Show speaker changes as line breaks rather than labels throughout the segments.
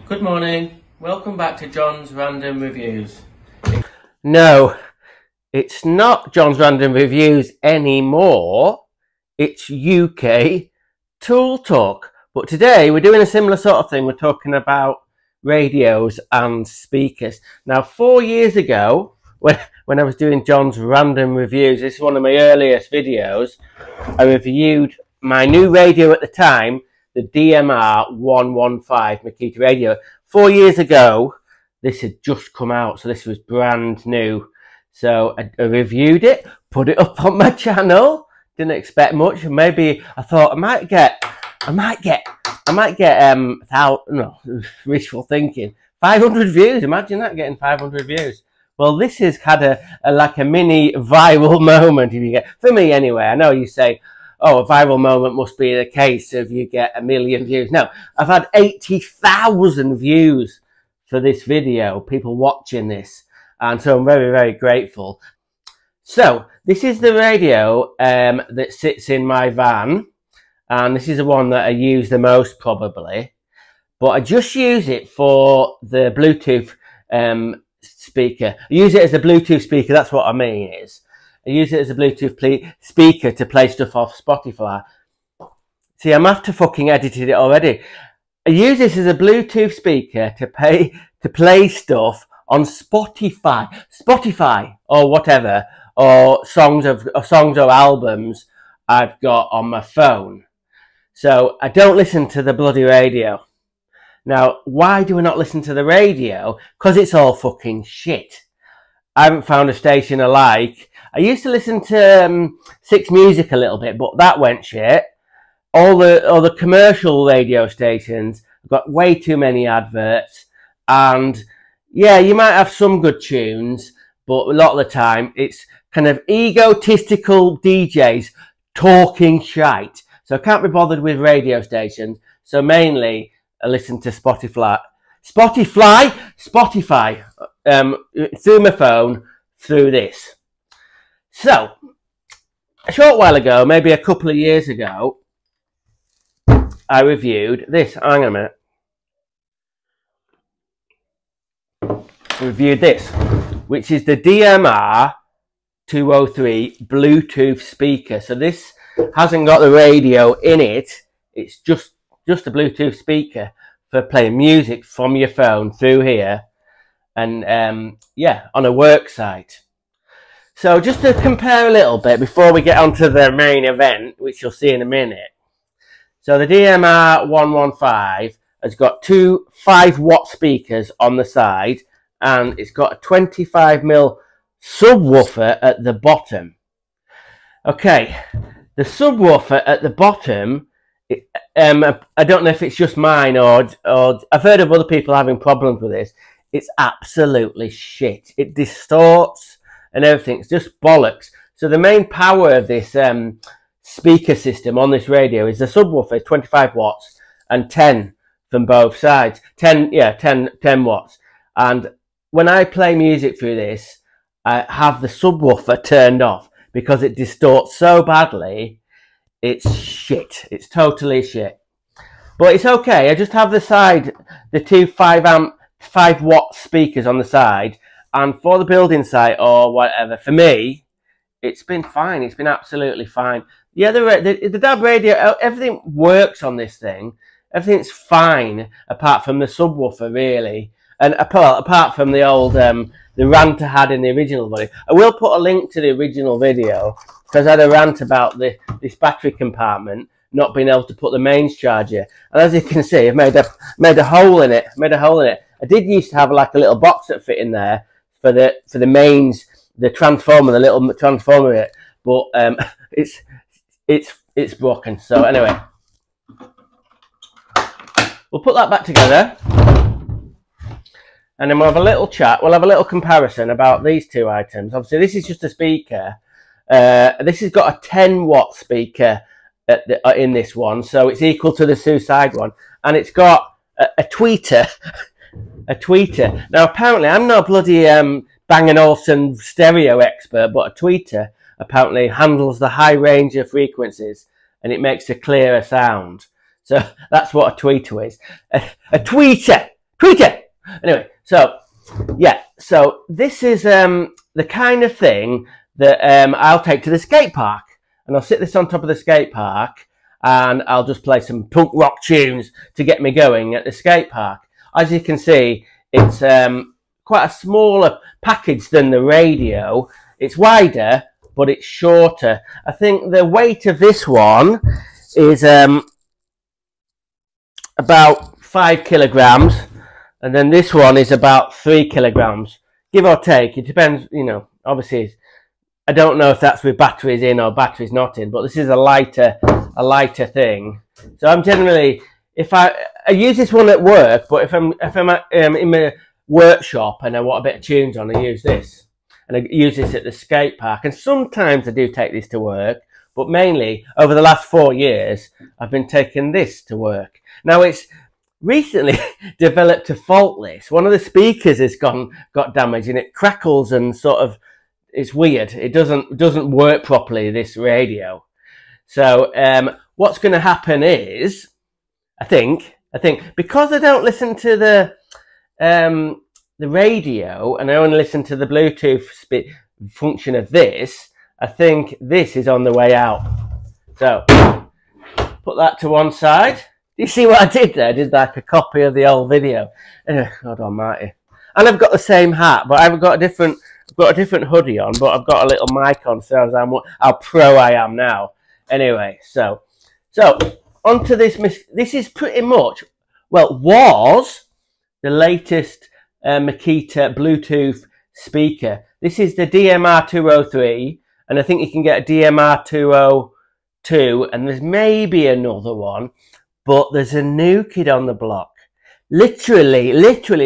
Good morning, welcome back to John's Random Reviews.
No, it's not John's Random Reviews anymore, it's UK Tool Talk. But today we're doing a similar sort of thing, we're talking about radios and speakers. Now 4 years ago, when I was doing John's Random Reviews, this is one of my earliest videos, I reviewed my new radio at the time, the MR014G Makita radio. 4 years ago, this had just come out, so this was brand new. So I reviewed it, put it up on my channel. Didn't expect much. Maybe I thought I might get wishful thinking, 500 views. Imagine that, getting 500 views. Well, this has had a mini viral moment, if you get, for me anyway. I know you say, oh, a viral moment must be the case if you get 1 million views. No, I've had 80,000 views for this video, people watching this, and so I'm very, very grateful. So this is the radio that sits in my van, and this is the one that I use the most probably, but I just use it for the Bluetooth speaker. I use it as a Bluetooth speaker, that's what I mean is. I use it as a Bluetooth speaker to play stuff off Spotify. See, I'm after fucking edited it already. I use this as a Bluetooth speaker to play stuff on Spotify or whatever, or songs or albums I've got on my phone. So I don't listen to the bloody radio. Now, why do I not listen to the radio? Because it's all fucking shit. I haven't found a station I like. I used to listen to Six Music a little bit, but that went shit. All the commercial radio stations have got way too many adverts, and yeah, you might have some good tunes, but a lot of the time it's kind of egotistical DJs talking shite. So I can't be bothered with radio stations. So mainly I listen to Spotify through my phone through this. So a short while ago, maybe a couple of years ago, I reviewed this. Hang on a minute. Reviewed this, which is the MR014G Bluetooth speaker. So this hasn't got the radio in it. It's just a Bluetooth speaker for playing music from your phone through here, and yeah, on a work site. So just to compare a little bit before we get onto the main event, which you'll see in a minute. So the MR014 has got two 5-watt speakers on the side, and it's got a 25mm subwoofer at the bottom. Okay, the subwoofer at the bottom, I don't know if it's just mine or I've heard of other people having problems with this. It's absolutely shit. It distorts and everything. It's just bollocks. So the main power of this speaker system on this radio is the subwoofer, 25 watts and 10 from both sides. 10 watts. And when I play music through this, I have the subwoofer turned off because it distorts so badly. It's shit. It's totally shit. But it's okay. I just have the two 5-watt speakers on the side, and for the building site or whatever, for me, it's been fine. It's been absolutely fine. Yeah, the DAB radio, everything works on this thing. Everything's fine apart from the subwoofer, really, and apart from the old the rant I had in the original video. I will put a link to the original video because I had a rant about this battery compartment not being able to put the mains charger, and as you can see, I've made a hole in it. I did used to have like a little box that fit in there for the mains, the transformer, the little transformer in it, but it's broken. So anyway, we'll put that back together, and then we'll have a little chat. We'll have a little comparison about these two items. Obviously, this is just a speaker. This has got a 10-watt speaker in this one, so it's equal to the suicide one, and it's got a tweeter. Now apparently I'm not bloody Bang & Olufsen stereo expert, but a tweeter apparently handles the high range of frequencies and it makes a clearer sound. So that's what a tweeter is. A tweeter tweeter. Anyway, so yeah, so this is the kind of thing that I'll take to the skate park, and I'll sit this on top of the skate park, and I'll just play some punk rock tunes to get me going at the skate park. As you can see, it's quite a smaller package than the radio. It's wider, but it's shorter. I think the weight of this one is about 5 kilograms, and then this one is about 3 kilograms, give or take. It depends, you know, obviously. I don't know if that's with batteries in or batteries not in, but this is a lighter thing. So I'm generally, if I use this one at work, but if I'm in my workshop and I want a bit of tunes on, I use this, and I use this at the skate park. And sometimes I do take this to work, but mainly over the last 4 years, I've been taking this to work. Now it's recently developed a fault list. One of the speakers has got damaged, and it crackles and sort of. It's weird. It doesn't work properly, this radio. So what's going to happen is, I think because I don't listen to the radio and I only listen to the Bluetooth function of this, I think this is on the way out. So put that to one side. Do you see what I did there? I did like a copy of the old video. God almighty. And I've got the same hat, but I've got a different hoodie on, but I've got a little mic on, so how pro I am now. Anyway, so onto this. This is pretty much, well, was the latest Makita Bluetooth speaker. This is the DMR203, and I think you can get a DMR202, and there's maybe another one, but there's a new kid on the block. Literally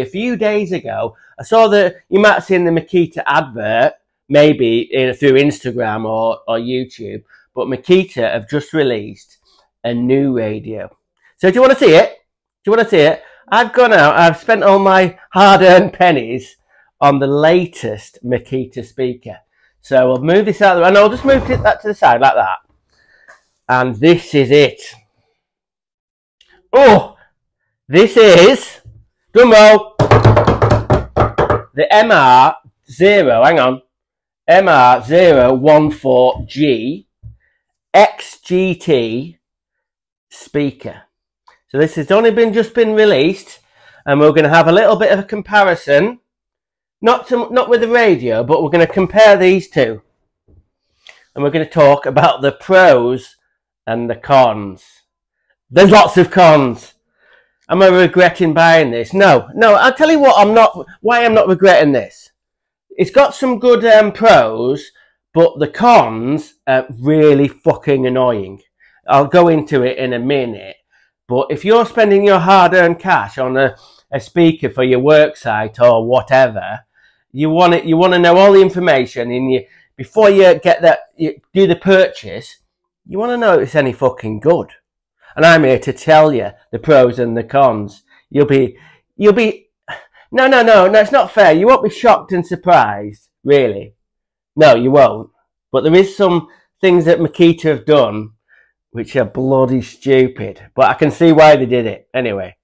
a few days ago, I saw you might have seen the Makita advert, maybe through Instagram or YouTube, but Makita have just released a new radio. So do you want to see it? Do you want to see it? I've gone out, I've spent all my hard-earned pennies on the latest Makita speaker. So I'll move this out of the way, and I'll just move that to the side like that. And this is it. Oh! This is, drum roll, the MR014G XGT speaker. So this has only just been released, and we're going to have a little bit of a comparison, not with the radio, but we're going to compare these two, and we're going to talk about the pros and the cons. There's lots of cons. Am I regretting buying this? No. I'll tell you what. Why I'm not regretting this. It's got some good pros, but the cons are really fucking annoying. I'll go into it in a minute. But if you're spending your hard-earned cash on a speaker for your work site or whatever, you want to know all the information, and before you do the purchase, you want to know if it's any fucking good. And I'm here to tell you the pros and the cons. You'll be, no, it's not fair. You won't be shocked and surprised, really. No, you won't. But there is some things that Makita have done which are bloody stupid. But I can see why they did it. Anyway.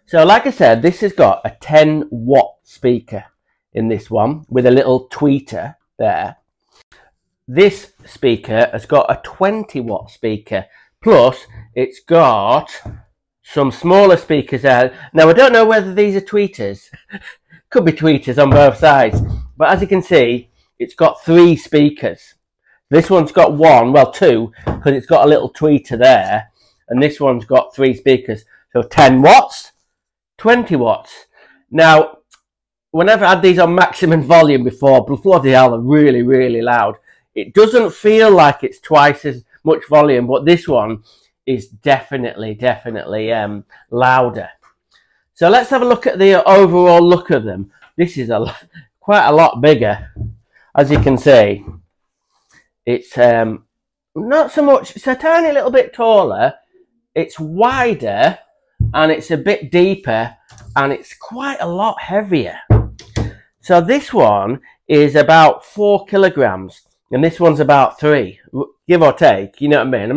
So, like I said, this has got a 10-watt speaker in this one with a little tweeter there. This speaker has got a 20-watt speaker, plus it's got some smaller speakers there. Now, I don't know whether these are tweeters. Could be tweeters on both sides. But as you can see, it's got 3 speakers. This one's got 1, well 2, because it's got a little tweeter there. And this one's got 3 speakers. So 10 watts, 20 watts. Now, whenever I had these on maximum volume before, bloody hell, they're really, really loud. It doesn't feel like it's twice as much volume, but this one is definitely louder. So let's have a look at the overall look of them. This is quite a lot bigger, as you can see. It's not so much, it's a tiny little bit taller, it's wider, and it's a bit deeper, and it's quite a lot heavier. So this one is about 4 kilograms. And this one's about 3, give or take, you know what I mean?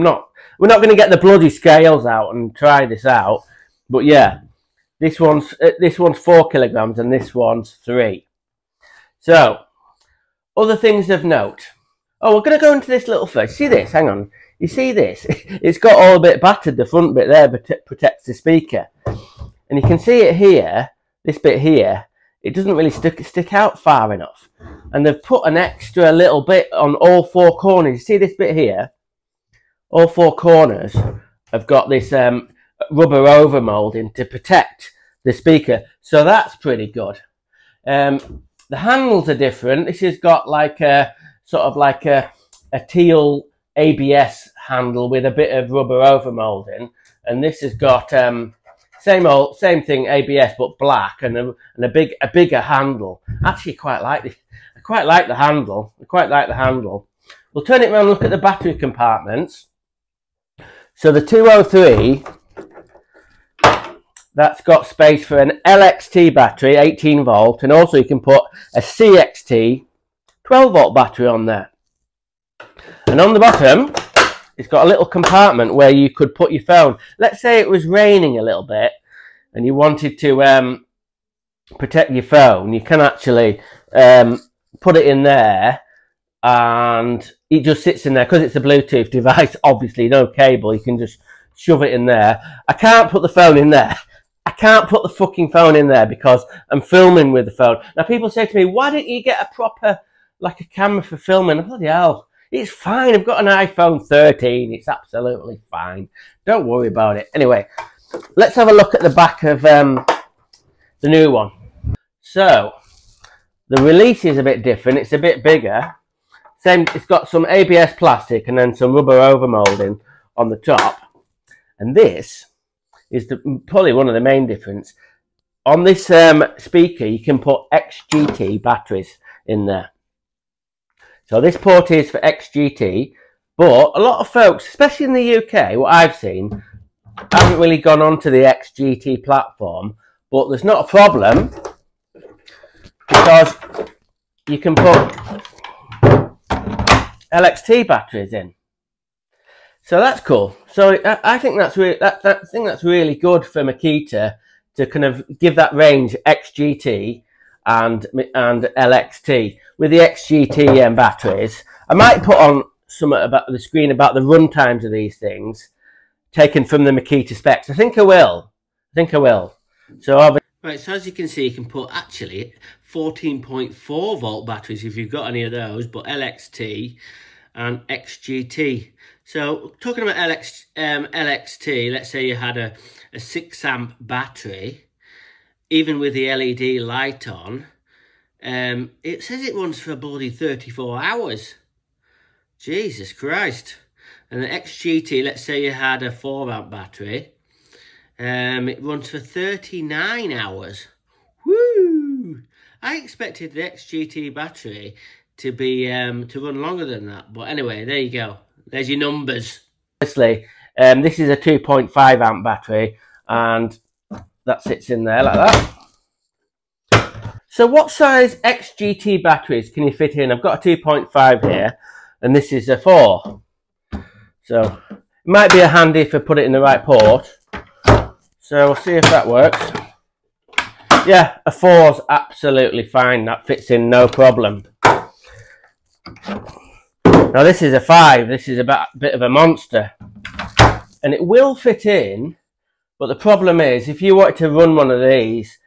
We're not going to get the bloody scales out and try this out. But yeah, this one's 4 kilograms and this one's 3. So other things of note. Oh, we're going to go into this little first. See this? Hang on. You see this? It's got all a bit battered, the front bit there, but it protects the speaker. And you can see it here, this bit here, it doesn't really stick out far enough. And they've put an extra little bit on all 4 corners. You see this bit here? All 4 corners have got this rubber overmolding to protect the speaker. So that's pretty good. The handles are different. This has got like a sort of like a teal ABS handle with a bit of rubber overmolding, and this has got same thing, ABS but black, and a bigger handle. Actually, I quite like the handle. We'll turn it around and look at the battery compartments. So the 203, that's got space for an LXT battery, 18 volt, and also you can put a CXT 12 volt battery on there. And on the bottom, it's got a little compartment where you could put your phone. Let's say it was raining a little bit and you wanted to protect your phone. You can actually put it in there, and it just sits in there because it's a Bluetooth device. Obviously, no cable. You can just shove it in there. I can't put the phone in there. I can't put the fucking phone in there because I'm filming with the phone. Now, people say to me, why don't you get a proper, like a camera for filming? Bloody hell, it's fine. I've got an iPhone 13. It's absolutely fine. Don't worry about it. Anyway, let's have a look at the back of the new one. So, the release is a bit different. It's a bit bigger. Same. It's got some ABS plastic and then some rubber overmolding on the top. And this is probably one of the main difference. On this speaker, you can put XGT batteries in there. So this port is for XGT, but a lot of folks, especially in the UK, what I've seen, haven't really gone onto the XGT platform, but there's not a problem because you can put LXT batteries in. So that's cool. So I think that's really good for Makita to kind of give that range XGT and LXT with the XGT batteries. I might put on something about the screen about the run times of these things taken from the Makita specs. I think I will. So right, so as you can see, you can put actually 14.4 volt batteries if you've got any of those, but LXT and XGT. So talking about LXT, let's say you had a 6 amp battery, even with the LED light on, it says it runs for a bloody 34 hours. Jesus Christ. And the XGT, let's say you had a 4 amp battery, it runs for 39 hours. Woo! I expected the XGT battery to be to run longer than that, but anyway, there you go. There's your numbers. Obviously, this is a 2.5 amp battery, and that sits in there like that. So what size XGT batteries can you fit in? I've got a 2.5 here, and this is a 4. So it might be a handy if I put it in the right port. So we'll see if that works. Yeah, a 4's absolutely fine. That fits in no problem. Now this is a 5. This is a bit of a monster. And it will fit in, but the problem is if you wanted to run one of these,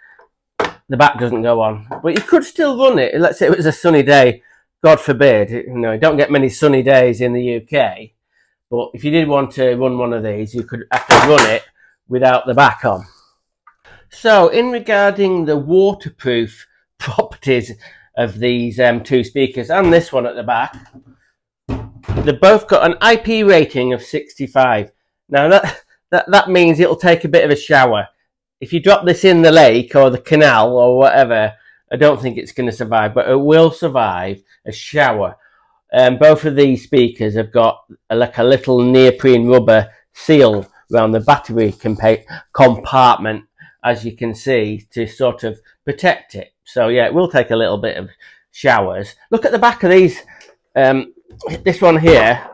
the back doesn't go on. But you could still run it. Let's say it was a sunny day. God forbid. You know, you don't get many sunny days in the UK. But if you did want to run one of these, you could have to run it without the back on. So in regarding the waterproof properties of these 2 speakers and this one at the back, they've both got an IP rating of 65. Now that means it'll take a bit of a shower. If you drop this in the lake or the canal or whatever, I don't think it's going to survive, but it will survive a shower. Both of these speakers have got like a little neoprene rubber seal around the battery compartment, as you can see, to sort of protect it. So yeah, it will take a little bit of showers. Look at the back of these. This one here,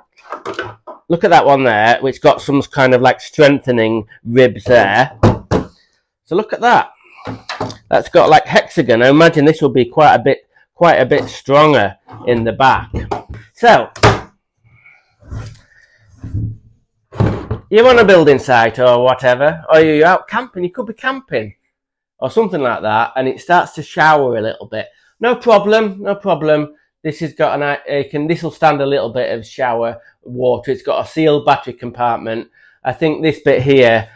look at that one there, which got some kind of like strengthening ribs there. So look at that. That's got like hexagon. I imagine this will be quite a bit stronger in the back. So you're on a building site or whatever, or you're out camping. You could be camping or something like that, and it starts to shower a little bit. No problem, no problem. This has got this will stand a little bit of shower water. It's got a sealed battery compartment. I think this bit here,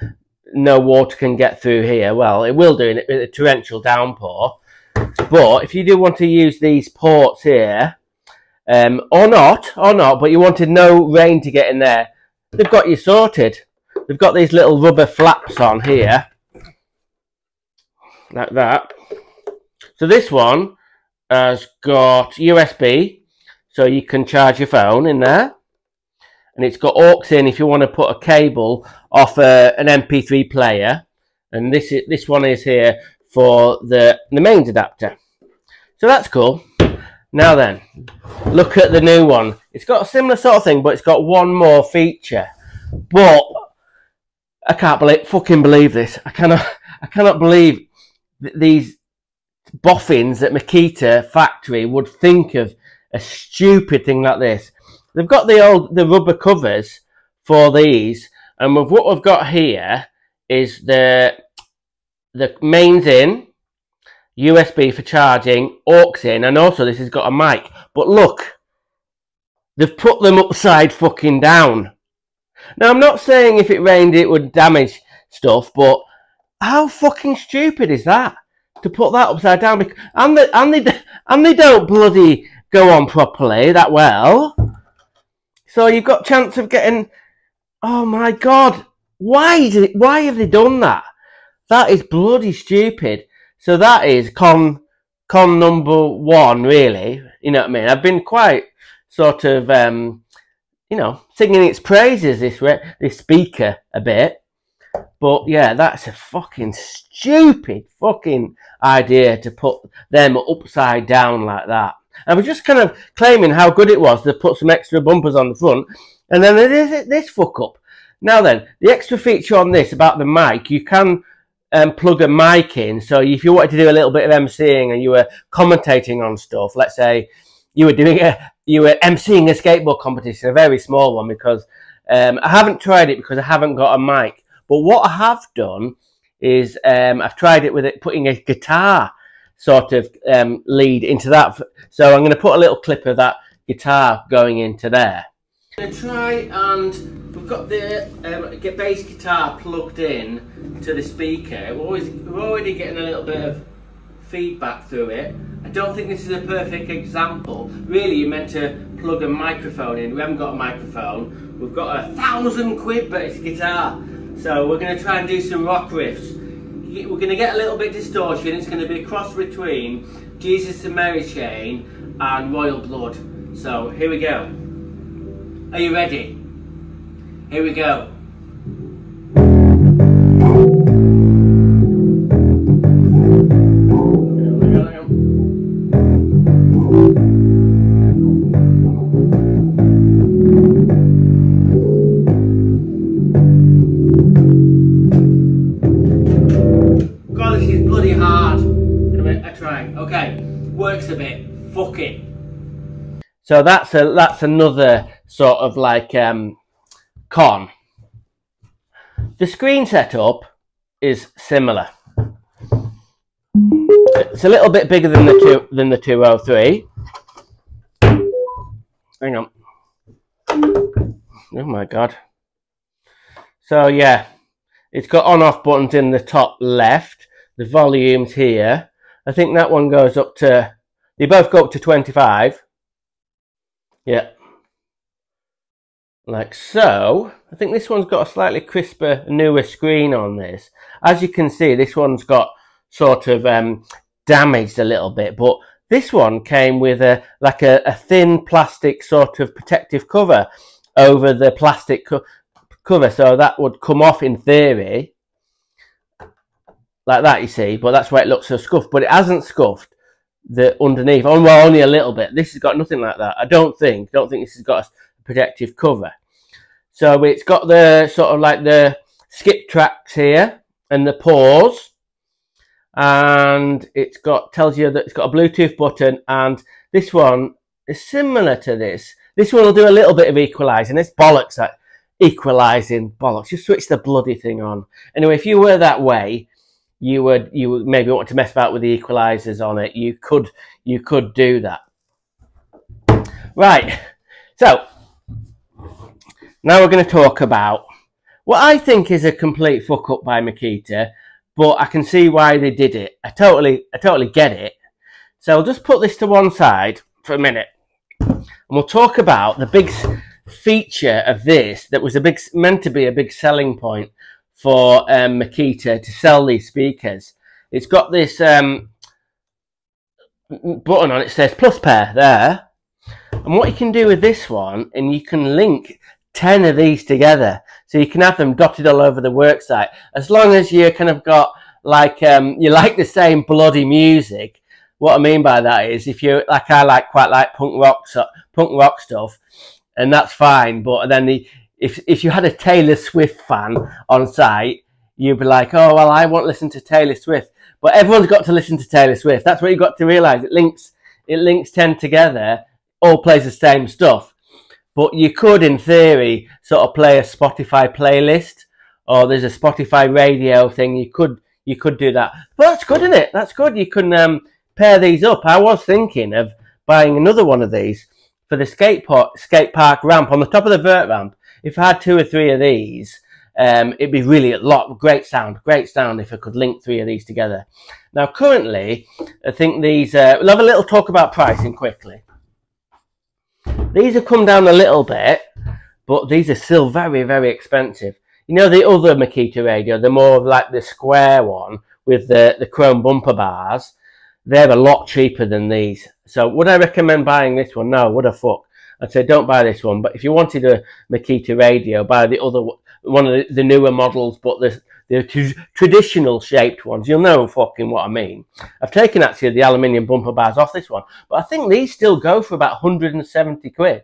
no water can get through here. Well, it will do in a torrential downpour. But if you do want to use these ports here, or not, but you wanted no rain to get in there, they've got you sorted. They've got these little rubber flaps on here, like that. So this one has got USB, so you can charge your phone in there. And it's got aux in if you want to put a cable off an MP3 player. And this one is here for the mains adapter. So that's cool. Now then, look at the new one. It's got a similar sort of thing, but it's got one more feature. But I can't fucking believe this. I cannot believe these boffins at Makita factory would think of a stupid thing like this. They've got the rubber covers for these, and what we've got here is the mains in, USB for charging, aux in, and also this has got a mic. But look, they've put them upside fucking down. Now I'm not saying if it rained it would damage stuff, but how fucking stupid is that? To put that upside down, and they don't bloody go on properly that well. So you've got chance of getting. Oh my god! Why have they done that? That is bloody stupid. So that is con number one, really. You know what I mean? I've been quite sort of you know, singing its praises, this speaker a bit. But yeah, that's a fucking stupid fucking idea to put them upside down like that. I was just kind of claiming how good it was to put some extra bumpers on the front, and then there's this fuck up. Now then, the extra feature on this about the mic, you can plug a mic in. So if you wanted to do a little bit of emceeing and you were commentating on stuff, let's say you were emceeing a skateboard competition, a very small one, because I haven't tried it because I haven't got a mic. But what I have done is I've tried it with putting a guitar sort of lead into that. So I'm going to put a little clip of that guitar going into there. I'm going to try, and we've got the bass guitar plugged in to the speaker. We're already getting a little bit of feedback through it. I don't think this is a perfect example. Really, you're meant to plug a microphone in. We haven't got a microphone. We've got £1,000 bass guitar. So we're going to try and do some rock riffs. We're going to get a little bit distortion. It's going to be a cross between Jesus and Mary Chain and Royal Blood. So here we go. Are you ready? Here we go. Okay, works a bit. Fuck it. So that's another sort of like con. The screen setup is similar. It's a little bit bigger than the 203. Hang on. Oh my god. So yeah, it's got on-off buttons in the top left. The volume's here. I think that one goes up to, they both go up to 25. Yeah. Like so. I think this one's got a slightly crisper, newer screen on this. As you can see, this one's got sort of damaged a little bit, but this one came with a thin plastic sort of protective cover over the plastic cover, so that would come off in theory. Like that, you see, but that's why it looks so scuffed. But it hasn't scuffed the underneath. Oh, well, only a little bit. This has got nothing like that. I don't think this has got a protective cover. So it's got the sort of like the skip tracks here and the pause. and it's got, tells you that it's got a Bluetooth button, and this one is similar to this. This one will do a little bit of equalising. It's bollocks, that equalising bollocks. Just switch the bloody thing on. Anyway, if you were that way, you would maybe want to mess about with the equalisers on it. You could do that. Right. So now we're going to talk about what I think is a complete fuck up by Makita, but I can see why they did it. I totally get it. So I'll just put this to one side for a minute, and we'll talk about the big feature of this that was meant to be a big selling point for Makita to sell these speakers. It's got this button on it, says plus pair there, and what you can do with this one, and you can link 10 of these together, so you can have them dotted all over the worksite, as long as you kind of got like you like the same bloody music. What I mean by that is, if you like, I quite like punk rock stuff, and that's fine. But then if you had a Taylor Swift fan on site, you'd be like, oh well, I won't listen to Taylor Swift. But everyone's got to listen to Taylor Swift. That's what you've got to realise. It links 10 together, all plays the same stuff. But you could, in theory, sort of play a Spotify playlist, or there's a Spotify radio thing. You could do that. But that's good, isn't it? That's good. You can pair these up. I was thinking of buying another one of these for the skate park ramp on the top of the vert ramp. If I had 2 or 3 of these, it'd be really great sound if I could link 3 of these together. Now, currently, I think these, we'll have a little talk about pricing quickly. These have come down a little bit, but these are still very, very expensive. You know, the other Makita radio, the more like the square one with the chrome bumper bars, they're a lot cheaper than these. So would I recommend buying this one? No, would I fuck? I'd say don't buy this one. But if you wanted a Makita radio, buy the other one of the newer models, but the traditional shaped ones. You'll know fucking what I mean. I've taken actually the aluminium bumper bars off this one, but I think these still go for about 170 quid.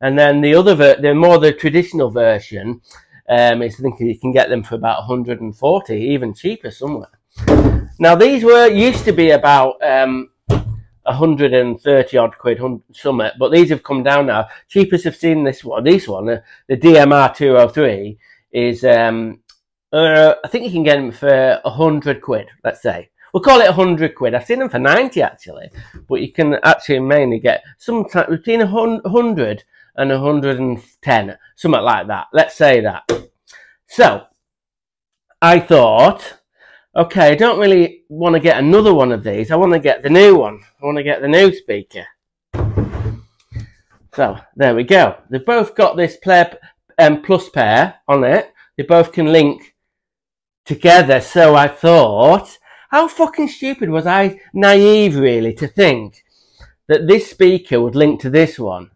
And then the other, the traditional version, I think you can get them for about 140, even cheaper somewhere. Now these used to be about 130 odd quid, something, but these have come down now. Cheapest I've seen this one, the MR014G is I think you can get them for 100 quid, let's say. We'll call it 100 quid. I've seen them for 90 actually, but you can actually mainly get sometimes between 100 and 110, something like that. Let's say that. So I thought, okay, I don't really want to get another one of these. I want to get the new one. I want to get the new speaker. So there we go. They've both got this plus pair on it. They both can link together. So I thought, how fucking stupid was I, naive really, to think that this speaker would link to this one.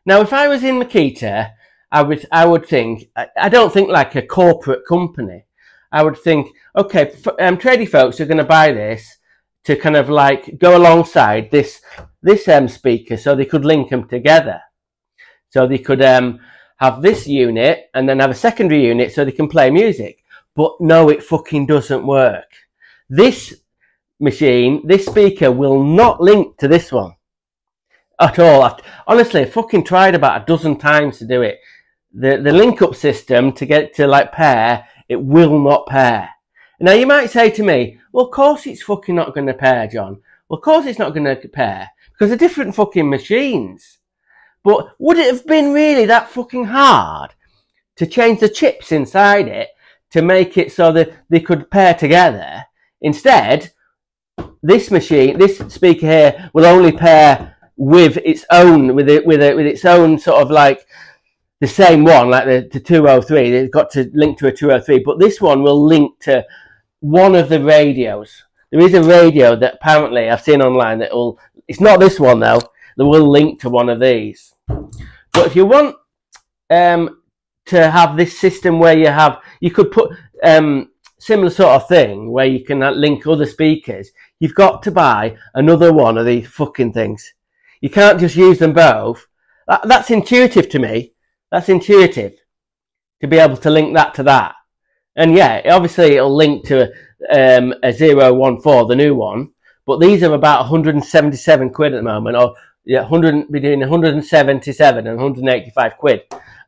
Now, if I was in Makita, I would think, I don't think like a corporate company. I would think, okay, tradie folks are going to buy this to kind of like go alongside this speaker, so they could link them together. So they could have this unit and then have a secondary unit so they can play music. But no, it fucking doesn't work. This machine, this speaker will not link to this one at all. Honestly, I fucking tried about a dozen times to do it. The link up system to get it to like pair, it will not pair. Now you might say to me, well, of course it's fucking not going to pair, John. Well, of course it's not going to pair because they're different fucking machines. But would it have been really that fucking hard to change the chips inside it to make it so that they could pair together? Instead, this machine, this speaker here, will only pair with its own, with its own sort of like the same one, like the 203. They've got to link to a 203, but this one will link to one of the radios. There is a radio that apparently I've seen online that will, it's not this one though, that will link to one of these. But if you want to have this system where you could put similar sort of thing where you can link other speakers, you've got to buy another one of these fucking things. You can't just use them both. That's intuitive to me. That's intuitive to be able to link that to that. And yeah, obviously it'll link to a 014, the new one, but these are about 177 quid at the moment, or yeah, between 177 and 185 quid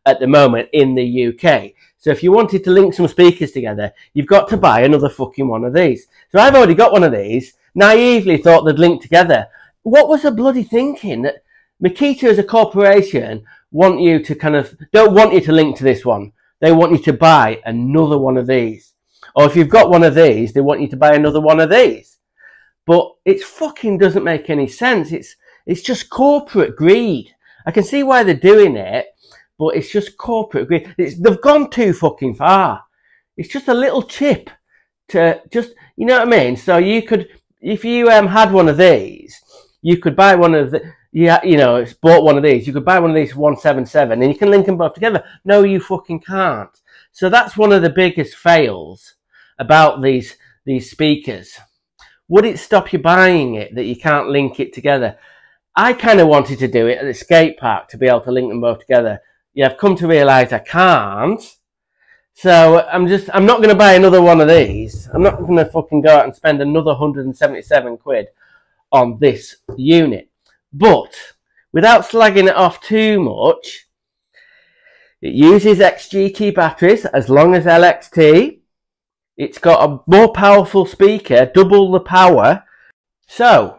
at the moment in the UK. So if you wanted to link some speakers together, you've got to buy another fucking one of these. So I've already got one of these, naively thought they'd link together. What was the bloody thinking? That Makita as a corporation want you to don't want you to link to this one. They want you to buy another one of these. Or if you've got one of these, they want you to buy another one of these. But it fucking doesn't make any sense. It's just corporate greed. I can see why they're doing it, but it's just corporate greed. They've gone too fucking far. It's just a little chip to just, you know what I mean? So you could, if you had one of these, you could buy one of the, bought one of these, you could buy one of these 177 and you can link them both together. No, you fucking can't. So that's one of the biggest fails about these speakers. Would it stop you buying it that you can't link it together? I kind of wanted to do it at the skate park to be able to link them both together. Yeah, I've come to realise I can't. So I'm not going to buy another one of these. I'm not going to fucking go out and spend another 177 quid on this unit. But without slagging it off too much, it uses XGT batteries as long as LXT. It's got a more powerful speaker, double the power. So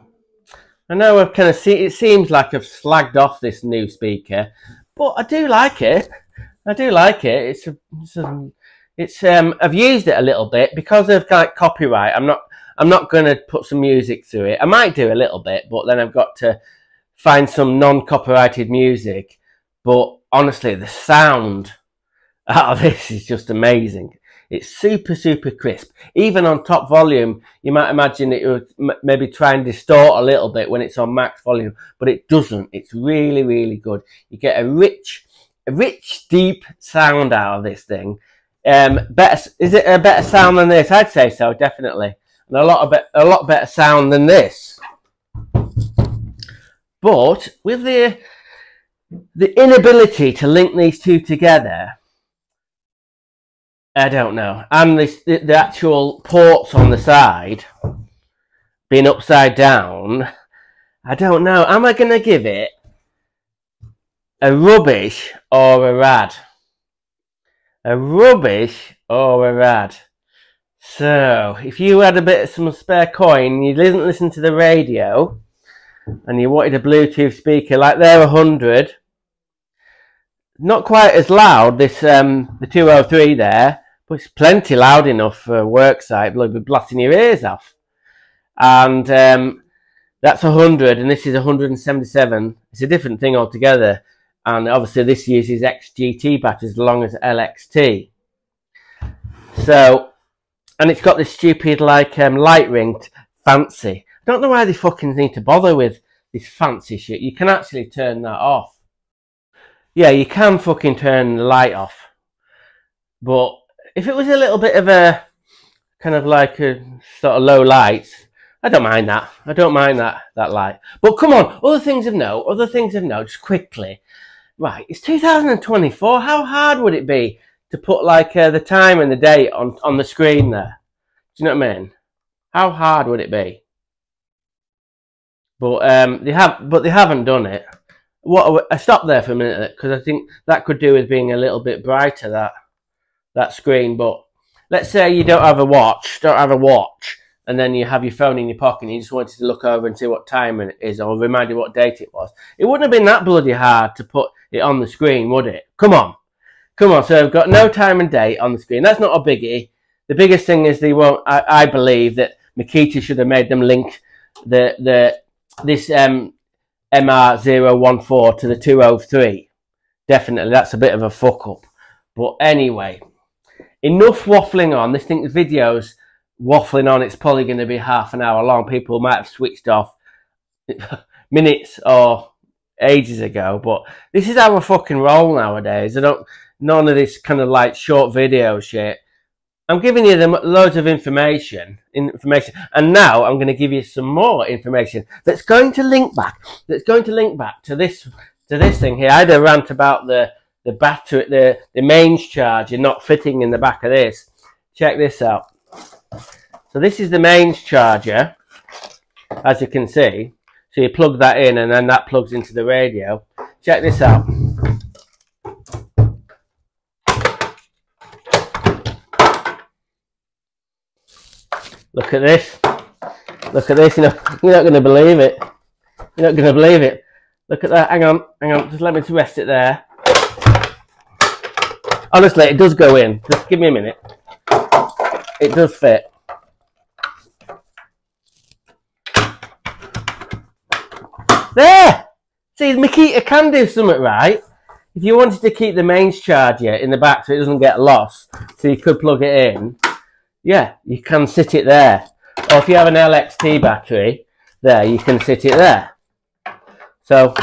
I know I've kind of it seems like I've slagged off this new speaker, but I do like it. I do like it. I've used it a little bit because of like copyright. I'm not going to put some music through it. I might do a little bit, but then I've got to find some non-copyrighted music. But honestly, the sound out of this is just amazing. It's super, super crisp. Even on top volume, you might imagine it would maybe try and distort a little bit when it's on max volume, but it doesn't. It's really, really good. You get a rich, deep sound out of this thing. Is it a better sound than this? I'd say so, definitely. And a lot better sound than this. But with the inability to link these two together, I don't know. And the actual ports on the side being upside down, I don't know. Am I going to give it a rubbish or a rad? A rubbish or a rad? So, if you had a bit of some spare coin, you didn't listen to the radio, and you wanted a Bluetooth speaker like they're 100, not quite as loud, this the 203 there, but it's plenty loud enough for a work site. It'll be blasting your ears off. And that's 100, and this is 177. It's a different thing altogether. And obviously this uses XGT batteries as long as LXT. So, and it's got this stupid like light ring fancy. I don't know why they fucking need to bother with this fancy shit. You can actually turn that off. Yeah, you can fucking turn the light off. But if it was a little bit of a kind of like a sort of low lights, I don't mind that. I don't mind that light. But come on, other things of note, just quickly. Right, it's 2024. How hard would it be to put like the time and the date on the screen there? Do you know what I mean? How hard would it be? But they haven't done it. I stopped there for a minute because I think that could do with being a little bit brighter, that screen. But let's say you don't have a watch, and then you have your phone in your pocket and you just wanted to look over and see what time it is or remind you what date it was. It wouldn't have been that bloody hard to put it on the screen, would it? Come on. So I've got no time and date on the screen. That's not a biggie. The biggest thing is they won't. I believe that Makita should have made them link this MR014 to the 203. Definitely, that's a bit of a fuck up. But anyway, enough waffling on. This video's waffling on. It's probably going to be half an hour long. People might have switched off minutes or ages ago, but this is how I fucking roll nowadays. None of this kind of like short video shit. I'm giving you loads of information, and now I'm going to give you some more information that's going to link back to this thing here. I had a rant about the battery, the mains charger not fitting in the back of this. Check this out. So this is the mains charger, as you can see. So you plug that in and then that plugs into the radio. Check this out. Look at this. Look at this. You're not going to believe it. You're not going to believe it. Look at that. Hang on. Just let me rest it there. Honestly, it does go in. Just give me a minute. It does fit. There! See, the Makita can do something right. If you wanted to keep the mains charger in the back so it doesn't get lost, so you could plug it in, yeah, you can sit it there. Or if you have an LXT battery, there, you can sit it there. So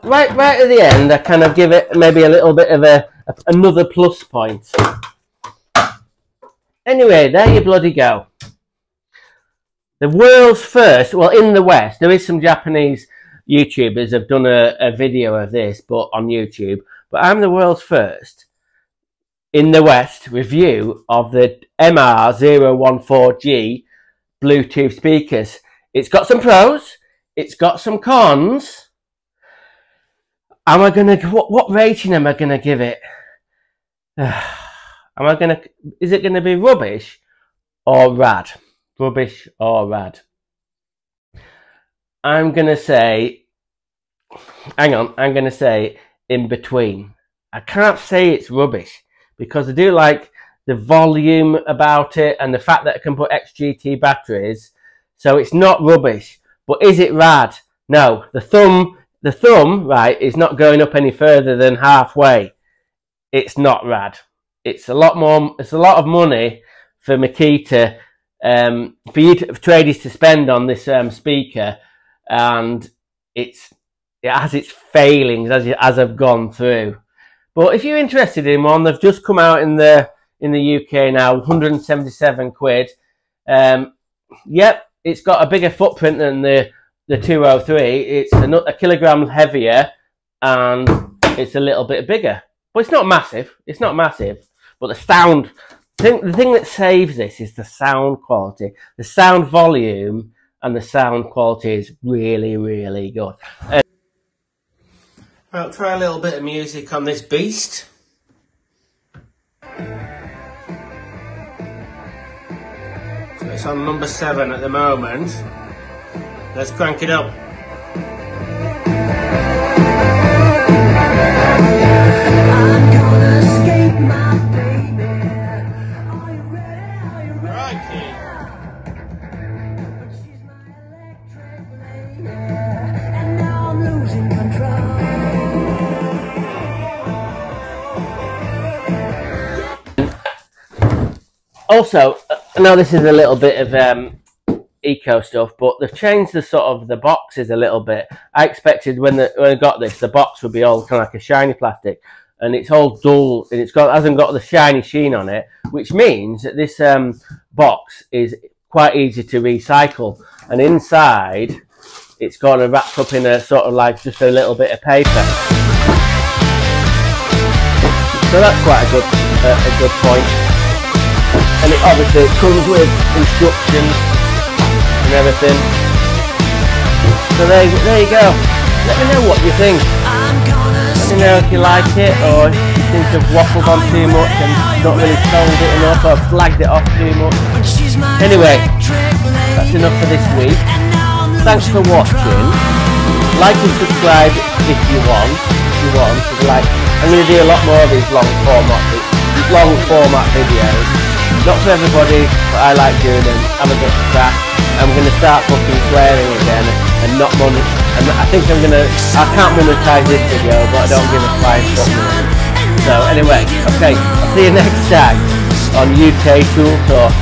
right at the end, I kind of give it maybe a little bit of another plus point. Anyway, there you bloody go. The world's first, well, in the West, there is some Japanese YouTubers have done a video of this, but on YouTube. But I'm the world's first in the West review of the MR014G Bluetooth speakers. It's got some pros, it's got some cons. Am I gonna? What rating am I gonna give it? Is it gonna be rubbish or rad? Rubbish or rad? I'm gonna say, hang on, I'm gonna say in between. I can't say it's rubbish because I do like the volume about it and the fact that I can put XGT batteries. So it's not rubbish, but is it rad? No, the thumb, right, is not going up any further than halfway. It's not rad. It's a lot more. It's a lot of money for Makita. For you traders to spend on this speaker, and it has its failings as I've gone through. But if you're interested in one, they've just come out in the UK now, 177 quid. Yep, it's got a bigger footprint than the 203. It's a kilogram heavier and it's a little bit bigger, but it's not massive. It's not massive, but the sound. The thing that saves this is the sound quality. The sound volume and the sound quality is really, really good. Well, try a little bit of music on this beast. So it's on number 7 at the moment. Let's crank it up. I'm gonna escape my baby. Also, I know this is a little bit of eco stuff, but they've changed the sort of the boxes a little bit. I expected when I got this, the box would be all kind of like a shiny plastic, and it's all dull, and hasn't got the shiny sheen on it, which means that this box is quite easy to recycle. And inside, it's got wrapped up in a sort of like just a little bit of paper. So that's quite a good point. And it obviously comes with instructions and everything. So there you go. Let me know what you think. Let me know if you like it, or if you think I've waffled on too much and not really sold it enough, or flagged it off too much. Anyway, that's enough for this week. Thanks for watching. Like and subscribe if you want. Like, I'm going to do a lot more of these long format videos. Not for everybody, but I like doing them. Have a bit of crack. I'm going to start fucking swearing again and not money. And I think I can't monetize this video, but I don't give a flying fuck money. So anyway, okay, I'll see you next time on UK Tool Talk.